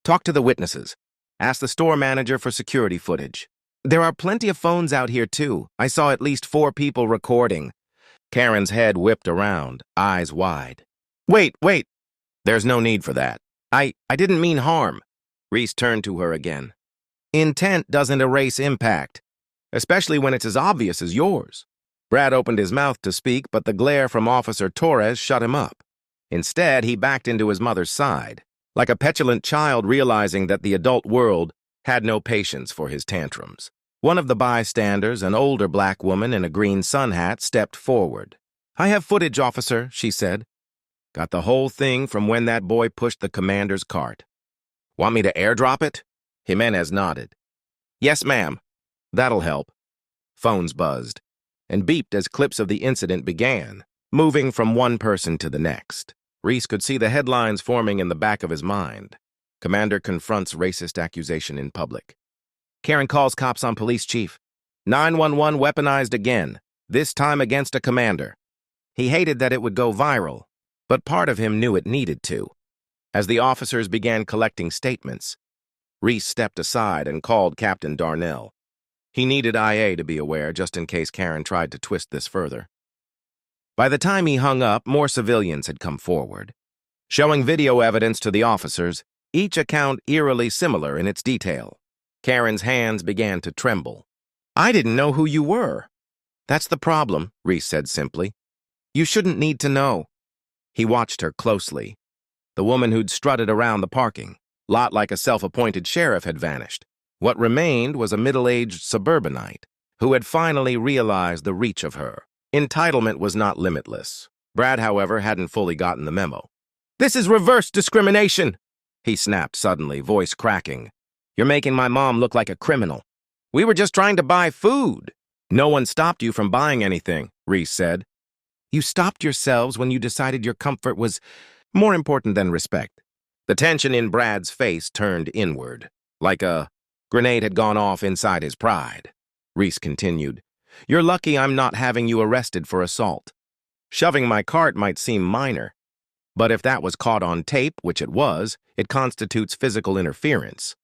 Talk to the witnesses. Ask the store manager for security footage. There are plenty of phones out here, too. I saw at least 4 people recording. Karen's head whipped around, eyes wide. Wait. There's no need for that. I didn't mean harm. Reese turned to her again. Intent doesn't erase impact, especially when it's as obvious as yours. Brad opened his mouth to speak, but the glare from Officer Torres shut him up. Instead, he backed into his mother's side, like a petulant child realizing that the adult world had no patience for his tantrums. One of the bystanders, an older black woman in a green sun hat, stepped forward. I have footage, officer, she said. Got the whole thing from when that boy pushed the commander's cart. Want me to airdrop it? Jimenez nodded. Yes, ma'am. That'll help. Phones buzzed and beeped as clips of the incident began, moving from one person to the next. Reese could see the headlines forming in the back of his mind. Commander confronts racist accusation in public. Karen calls cops on police chief. 911 weaponized again, this time against a commander. He hated that it would go viral, but part of him knew it needed to. As the officers began collecting statements, Reese stepped aside and called Captain Darnell. He needed IA to be aware just in case Karen tried to twist this further. By the time he hung up, more civilians had come forward, showing video evidence to the officers, each account eerily similar in its detail. Karen's hands began to tremble. I didn't know who you were. That's the problem, Reese said simply. You shouldn't need to know. He watched her closely. The woman who'd strutted around the parking lot like a self-appointed sheriff had vanished. What remained was a middle-aged suburbanite who had finally realized the reach of her. Entitlement was not limitless. Brad, however, hadn't fully gotten the memo. This is reverse discrimination, he snapped suddenly, voice cracking. You're making my mom look like a criminal. We were just trying to buy food. No one stopped you from buying anything, Reese said. You stopped yourselves when you decided your comfort was more important than respect. The tension in Brad's face turned inward, like a grenade had gone off inside his pride. Reese continued, You're lucky I'm not having you arrested for assault. Shoving my cart might seem minor, but if that was caught on tape, which it was, it constitutes physical interference.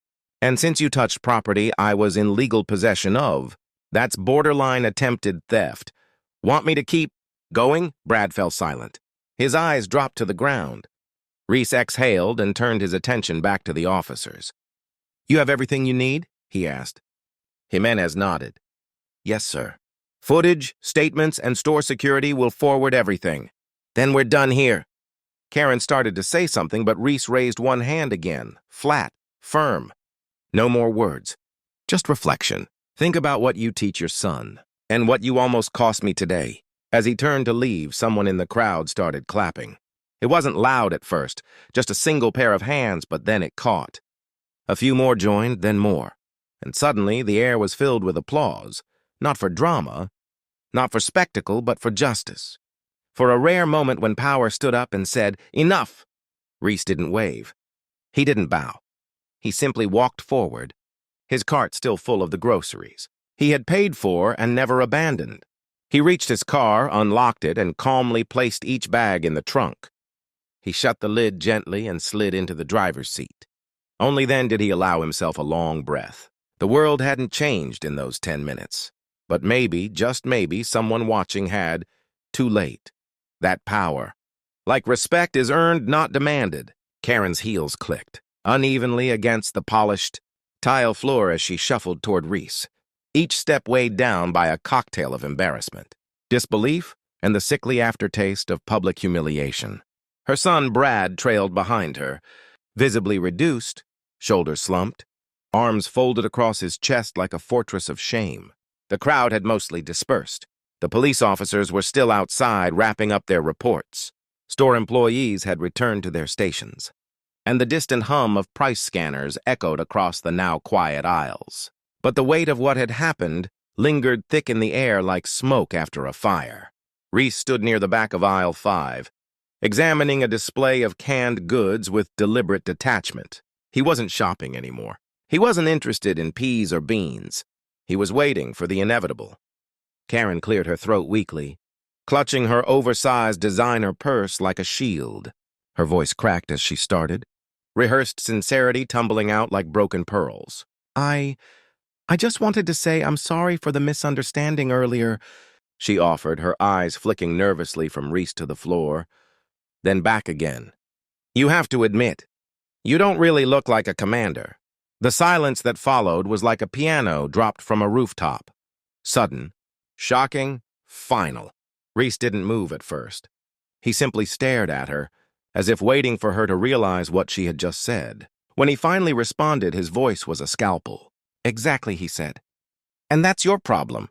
And since you touched property I was in legal possession of, that's borderline attempted theft. Want me to keep going? Brad fell silent. His eyes dropped to the ground. Reese exhaled and turned his attention back to the officers. You have everything you need? He asked. Jimenez nodded. Yes, sir. Footage, statements, and store security will forward everything. Then we're done here. Karen started to say something, but Reese raised one hand again, flat, firm. No more words, just reflection. Think about what you teach your son, and what you almost cost me today. As he turned to leave, someone in the crowd started clapping. It wasn't loud at first, just a single pair of hands, but then it caught. A few more joined, then more. And suddenly the air was filled with applause, not for drama, not for spectacle, but for justice. For a rare moment when power stood up and said, Enough! Reese didn't wave. He didn't bow. He simply walked forward, his cart still full of the groceries he had paid for and never abandoned. He reached his car, unlocked it, and calmly placed each bag in the trunk. He shut the lid gently and slid into the driver's seat. Only then did he allow himself a long breath. The world hadn't changed in those 10 minutes. But maybe, just maybe, someone watching had, too late, that power. Like respect is earned, not demanded. Karen's heels clicked unevenly against the polished tile floor as she shuffled toward Reese, each step weighed down by a cocktail of embarrassment, disbelief, and the sickly aftertaste of public humiliation. Her son, Brad, trailed behind her, visibly reduced, shoulders slumped, arms folded across his chest like a fortress of shame. The crowd had mostly dispersed. The police officers were still outside wrapping up their reports. Store employees had returned to their stations, and the distant hum of price scanners echoed across the now quiet aisles. But the weight of what had happened lingered thick in the air like smoke after a fire. Reese stood near the back of aisle 5, examining a display of canned goods with deliberate detachment. He wasn't shopping anymore. He wasn't interested in peas or beans. He was waiting for the inevitable. Karen cleared her throat weakly, clutching her oversized designer purse like a shield. Her voice cracked as she started. rehearsed sincerity tumbling out like broken pearls. I just wanted to say I'm sorry for the misunderstanding earlier, she offered, her eyes flicking nervously from Reese to the floor, then back again. You have to admit, you don't really look like a commander. The silence that followed was like a piano dropped from a rooftop. Sudden, shocking, final. Reese didn't move at first. He simply stared at her, as if waiting for her to realize what she had just said. When he finally responded, his voice was a scalpel. Exactly, he said. And that's your problem.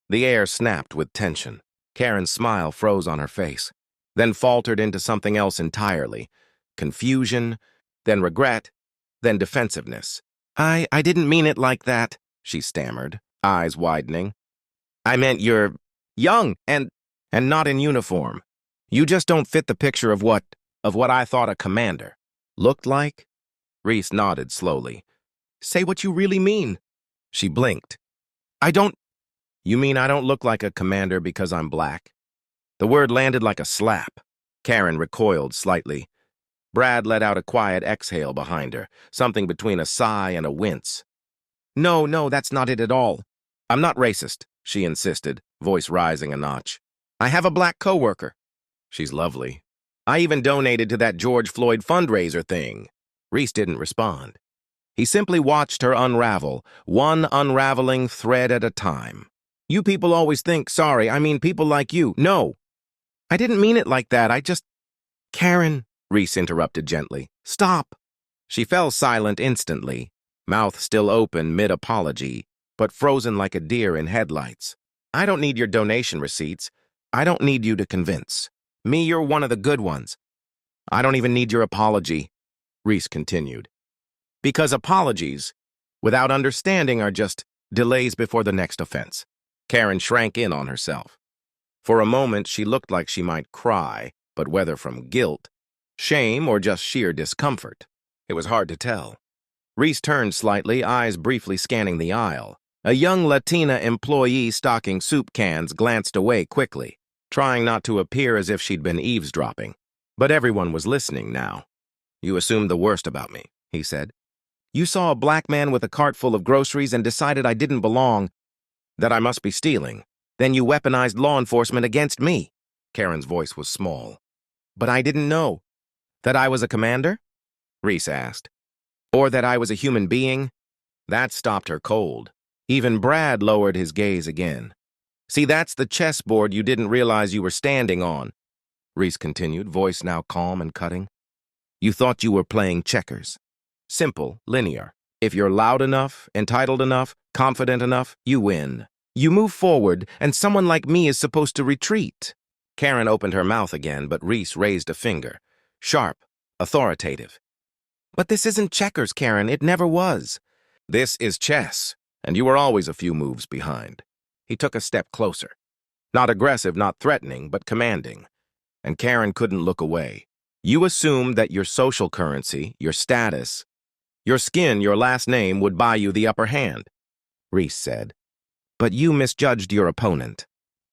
The air snapped with tension. Karen's smile froze on her face, then faltered into something else entirely. Confusion, then regret, then defensiveness. I didn't mean it like that, she stammered, eyes widening. I meant you're young and not in uniform. You just don't fit the picture of what I thought a commander looked like. Reese nodded slowly. Say what you really mean. She blinked. You mean I don't look like a commander because I'm black? The word landed like a slap. Karen recoiled slightly. Brad let out a quiet exhale behind her, something between a sigh and a wince. No, that's not it at all. I'm not racist, she insisted, voice rising a notch. I have a black coworker. She's lovely. I even donated to that George Floyd fundraiser thing. Reese didn't respond. He simply watched her unravel, one unraveling thread at a time. You people always think, sorry, I mean people like you. No, I didn't mean it like that. Karen, Reese interrupted gently. Stop. She fell silent instantly, mouth still open mid-apology, but frozen like a deer in headlights. I don't need your donation receipts. I don't need you to convince me you're one of the good ones. I don't even need your apology, Reese continued. Because apologies, without understanding, are just delays before the next offense. Karen shrank in on herself. For a moment, she looked like she might cry, but whether from guilt, shame, or just sheer discomfort, it was hard to tell. Reese turned slightly, eyes briefly scanning the aisle. A young Latina employee stocking soup cans glanced away quickly, trying not to appear as if she'd been eavesdropping. But everyone was listening now. You assumed the worst about me, he said. You saw a black man with a cart full of groceries and decided I didn't belong, that I must be stealing. Then you weaponized law enforcement against me. Karen's voice was small. But I didn't know. That I was a commander? Reese asked. Or that I was a human being? That stopped her cold. Even Brad lowered his gaze again. See, that's the chessboard you didn't realize you were standing on, Reese continued, voice now calm and cutting. You thought you were playing checkers. Simple, linear. If you're loud enough, entitled enough, confident enough, you win. You move forward, and someone like me is supposed to retreat. Karen opened her mouth again, but Reese raised a finger. Sharp, authoritative. But this isn't checkers, Karen. It never was. This is chess, and you were always a few moves behind. He took a step closer. Not aggressive, not threatening, but commanding. And Karen couldn't look away. You assumed that your social currency, your status, your skin, your last name would buy you the upper hand, Reese said. But you misjudged your opponent.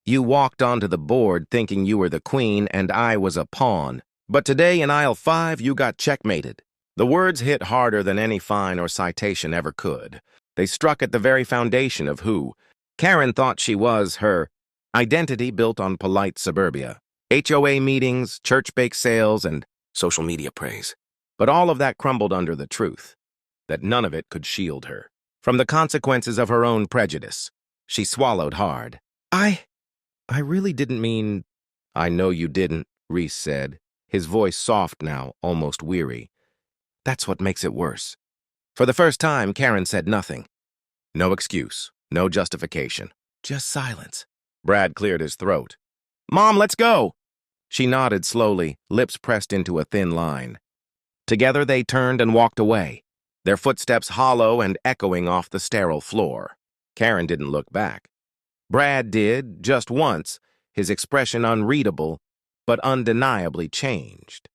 You walked onto the board thinking you were the queen and I was a pawn. But today in aisle 5, you got checkmated. The words hit harder than any fine or citation ever could. They struck at the very foundation of who Karen thought she was, her identity built on polite suburbia. HOA meetings, church bake sales, and social media praise. But all of that crumbled under the truth, that none of it could shield her from the consequences of her own prejudice. She swallowed hard. I really didn't mean... I know you didn't, Reese said, his voice soft now, almost weary. That's what makes it worse. For the first time, Karen said nothing. No excuse, no justification, just silence. Brad cleared his throat. Mom, let's go! She nodded slowly, lips pressed into a thin line. Together they turned and walked away, their footsteps hollow and echoing off the sterile floor. Karen didn't look back. Brad did, just once, his expression unreadable, but undeniably changed.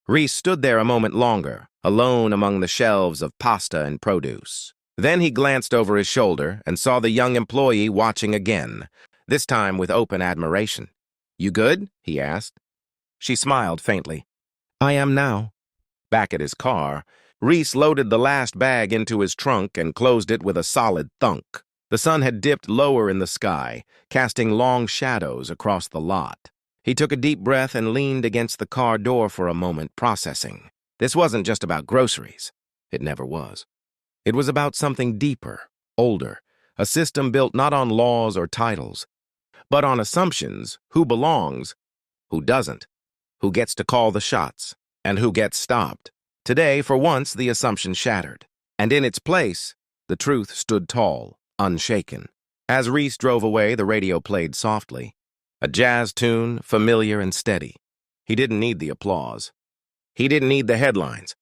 Reese stood there a moment longer, alone among the shelves of pasta and produce. Then he glanced over his shoulder and saw the young employee watching again, this time with open admiration. You good? He asked. She smiled faintly. I am now. Back at his car, Reese loaded the last bag into his trunk and closed it with a solid thunk. The sun had dipped lower in the sky, casting long shadows across the lot. He took a deep breath and leaned against the car door for a moment, processing. This wasn't just about groceries. It never was. It was about something deeper, older, a system built not on laws or titles, but on assumptions: who belongs, who doesn't, who gets to call the shots, and who gets stopped. Today, for once, the assumption shattered, and in its place, the truth stood tall, unshaken. As Reese drove away, the radio played softly, a jazz tune, familiar and steady. He didn't need the applause. He didn't need the headlines.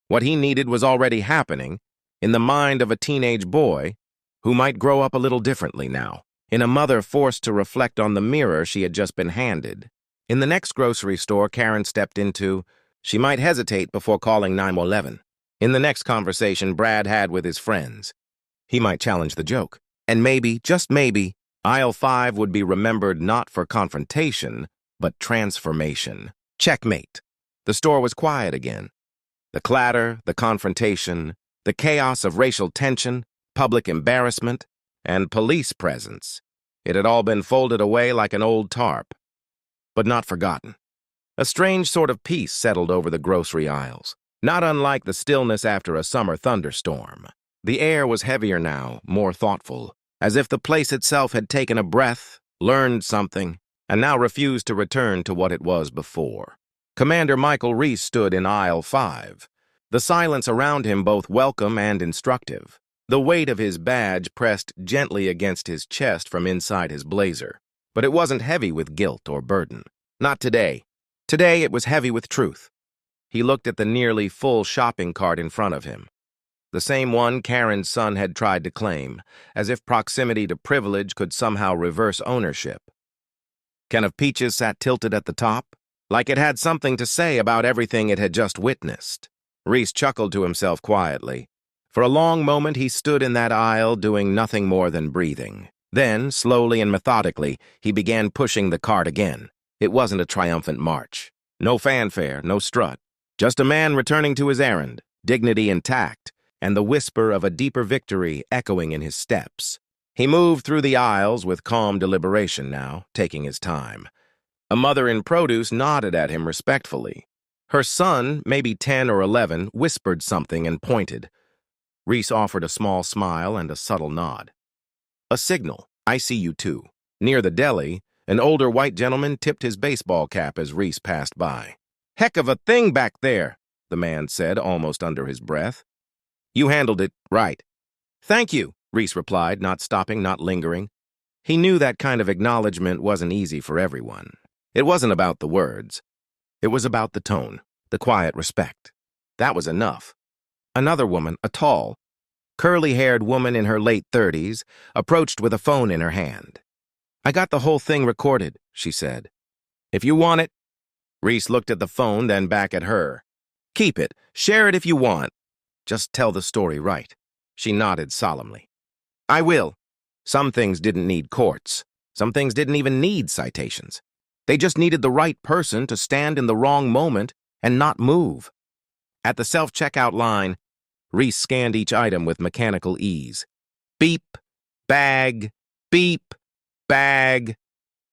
What he needed was already happening in the mind of a teenage boy who might grow up a little differently now, in a mother forced to reflect on the mirror she had just been handed. In the next grocery store Karen stepped into, she might hesitate before calling 911. In the next conversation Brad had with his friends, he might challenge the joke. And maybe, just maybe, aisle 5 would be remembered not for confrontation, but transformation. Checkmate. The store was quiet again. The clatter, the confrontation, the chaos of racial tension, public embarrassment, and police presence. It had all been folded away like an old tarp, but not forgotten. A strange sort of peace settled over the grocery aisles, not unlike the stillness after a summer thunderstorm. The air was heavier now, more thoughtful, as if the place itself had taken a breath, learned something, and now refused to return to what it was before. Commander Michael Reese stood in aisle 5, the silence around him both welcome and instructive. The weight of his badge pressed gently against his chest from inside his blazer, but it wasn't heavy with guilt or burden. Not today. Today it was heavy with truth. He looked at the nearly full shopping cart in front of him. The same one Karen's son had tried to claim, as if proximity to privilege could somehow reverse ownership. Can of Peaches sat tilted at the top, like it had something to say about everything it had just witnessed. Reese chuckled to himself quietly. For a long moment he stood in that aisle doing nothing more than breathing. Then, slowly and methodically, he began pushing the cart again. It wasn't a triumphant march. No fanfare, no strut. Just a man returning to his errand, dignity intact, and the whisper of a deeper victory echoing in his steps. He moved through the aisles with calm deliberation now, taking his time. A mother in produce nodded at him respectfully. Her son, maybe 10 or 11, whispered something and pointed. Reese offered a small smile and a subtle nod. A signal, I see you too. Near the deli, an older white gentleman tipped his baseball cap as Reese passed by. Heck of a thing back there, the man said almost under his breath. You handled it right. Thank you, Reese replied, not stopping, not lingering. He knew that kind of acknowledgement wasn't easy for everyone. It wasn't about the words. It was about the tone, the quiet respect. That was enough. Another woman, a tall, curly-haired woman in her late 30s, approached with a phone in her hand. I got the whole thing recorded, she said. If you want it. Reese looked at the phone, then back at her. Keep it. Share it if you want. Just tell the story right. She nodded solemnly. I will. Some things didn't need courts. Some things didn't even need citations. They just needed the right person to stand in the wrong moment and not move. At the self-checkout line, Reese scanned each item with mechanical ease. Beep, bag, beep, bag.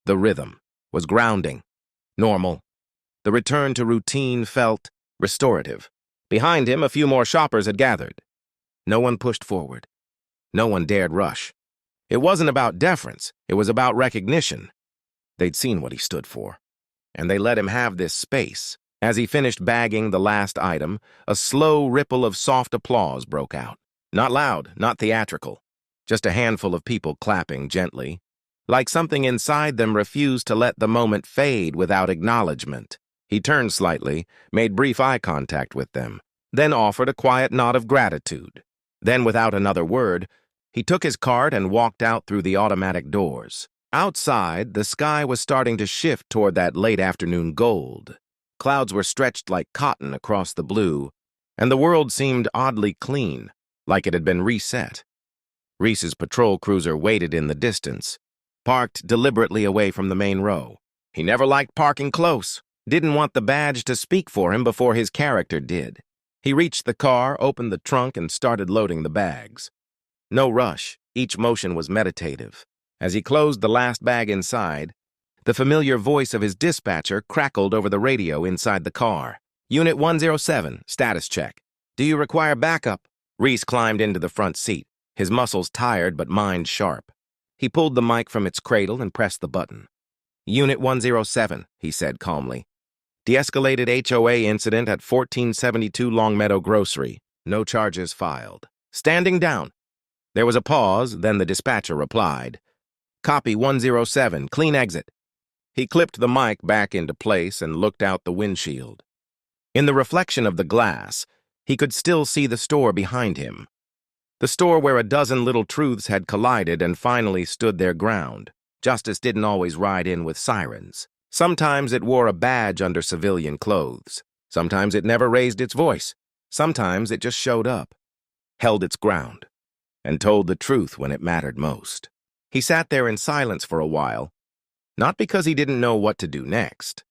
The rhythm was grounding, normal. The return to routine felt restorative. Behind him, a few more shoppers had gathered. No one pushed forward. No one dared rush. It wasn't about deference. It was about recognition. They'd seen what he stood for, and they let him have this space. As he finished bagging the last item, a slow ripple of soft applause broke out. Not loud, not theatrical. Just a handful of people clapping gently, like something inside them refused to let the moment fade without acknowledgement. He turned slightly, made brief eye contact with them, then offered a quiet nod of gratitude. Then, without another word, he took his cart and walked out through the automatic doors. Outside, the sky was starting to shift toward that late afternoon gold. Clouds were stretched like cotton across the blue, and the world seemed oddly clean, like it had been reset. Reese's patrol cruiser waited in the distance, parked deliberately away from the main row. He never liked parking close. Didn't want the badge to speak for him before his character did. He reached the car, opened the trunk, and started loading the bags. No rush, each motion was meditative. As he closed the last bag inside, the familiar voice of his dispatcher crackled over the radio inside the car. Unit 107, status check. Do you require backup? Reese climbed into the front seat, his muscles tired but mind sharp. He pulled the mic from its cradle and pressed the button. Unit 107, he said calmly. De-escalated HOA incident at 1472 Longmeadow Grocery. No charges filed. Standing down. There was a pause, then the dispatcher replied. Copy 107, clean exit. He clipped the mic back into place and looked out the windshield. In the reflection of the glass, he could still see the store behind him. The store where a dozen little truths had collided and finally stood their ground. Justice didn't always ride in with sirens. Sometimes it wore a badge under civilian clothes. Sometimes it never raised its voice. Sometimes it just showed up, held its ground, and told the truth when it mattered most. He sat there in silence for a while, not because he didn't know what to do next,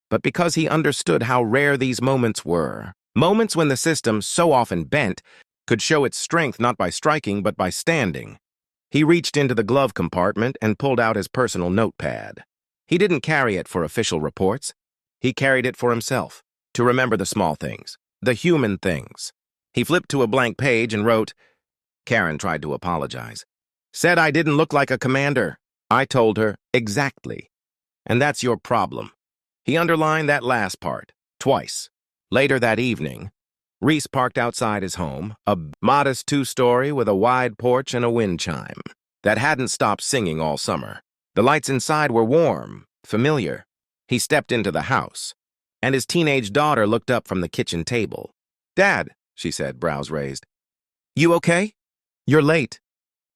but because he understood how rare these moments were. Moments when the system, so often bent, could show its strength not by striking but by standing. He reached into the glove compartment and pulled out his personal notepad. He didn't carry it for official reports. He carried it for himself, to remember the small things, the human things. He flipped to a blank page and wrote, Karen tried to apologize. Said I didn't look like a commander. I told her, exactly. And that's your problem. He underlined that last part, twice. Later that evening, Reese parked outside his home, a modest two-story with a wide porch and a wind chime that hadn't stopped singing all summer. The lights inside were warm, familiar. He stepped into the house, and his teenage daughter looked up from the kitchen table. Dad, she said, brows raised. You okay? You're late.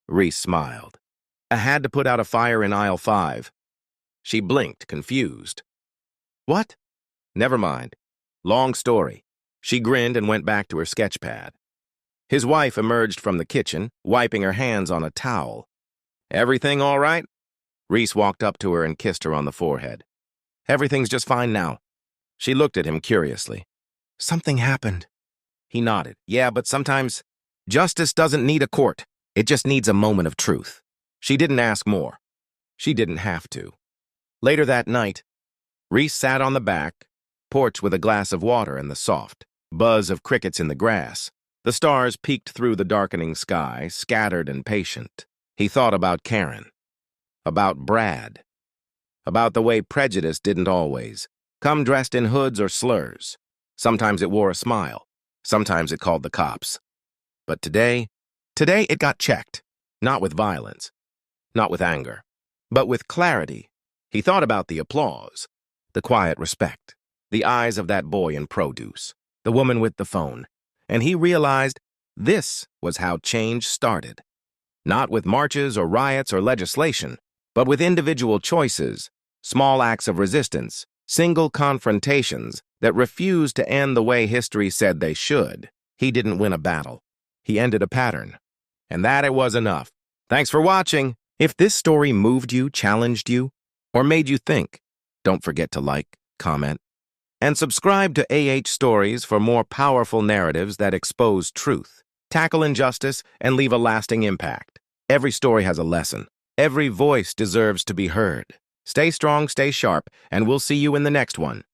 Reese smiled. I had to put out a fire in aisle 5. She blinked, confused. What? Never mind. Long story. She grinned and went back to her sketch pad. His wife emerged from the kitchen, wiping her hands on a towel. Everything all right? Reese walked up to her and kissed her on the forehead. Everything's just fine now. She looked at him curiously. Something happened. He nodded. Yeah, but sometimes justice doesn't need a court. It just needs a moment of truth. She didn't ask more. She didn't have to. Later that night, Reese sat on the back porch with a glass of water and the soft buzz of crickets in the grass. The stars peeked through the darkening sky, scattered and patient. He thought about Karen, about Brad, about the way prejudice didn't always come dressed in hoods or slurs. Sometimes it wore a smile. Sometimes it called the cops. But today it got checked. Not with violence, not with anger, but with clarity. He thought about the applause, the quiet respect, the eyes of that boy in produce, the woman with the phone, and he realized this was how change started. Not with marches or riots or legislation, but with individual choices, small acts of resistance, single confrontations that refused to end the way history said they should. He didn't win a battle. He ended a pattern. And that it was enough. Thanks for watching. If this story moved you, challenged you, or made you think, don't forget to like, comment, and subscribe to Stories for more powerful narratives that expose truth, tackle injustice, and leave a lasting impact. Every story has a lesson. Every voice deserves to be heard. Stay strong, stay sharp, and we'll see you in the next one.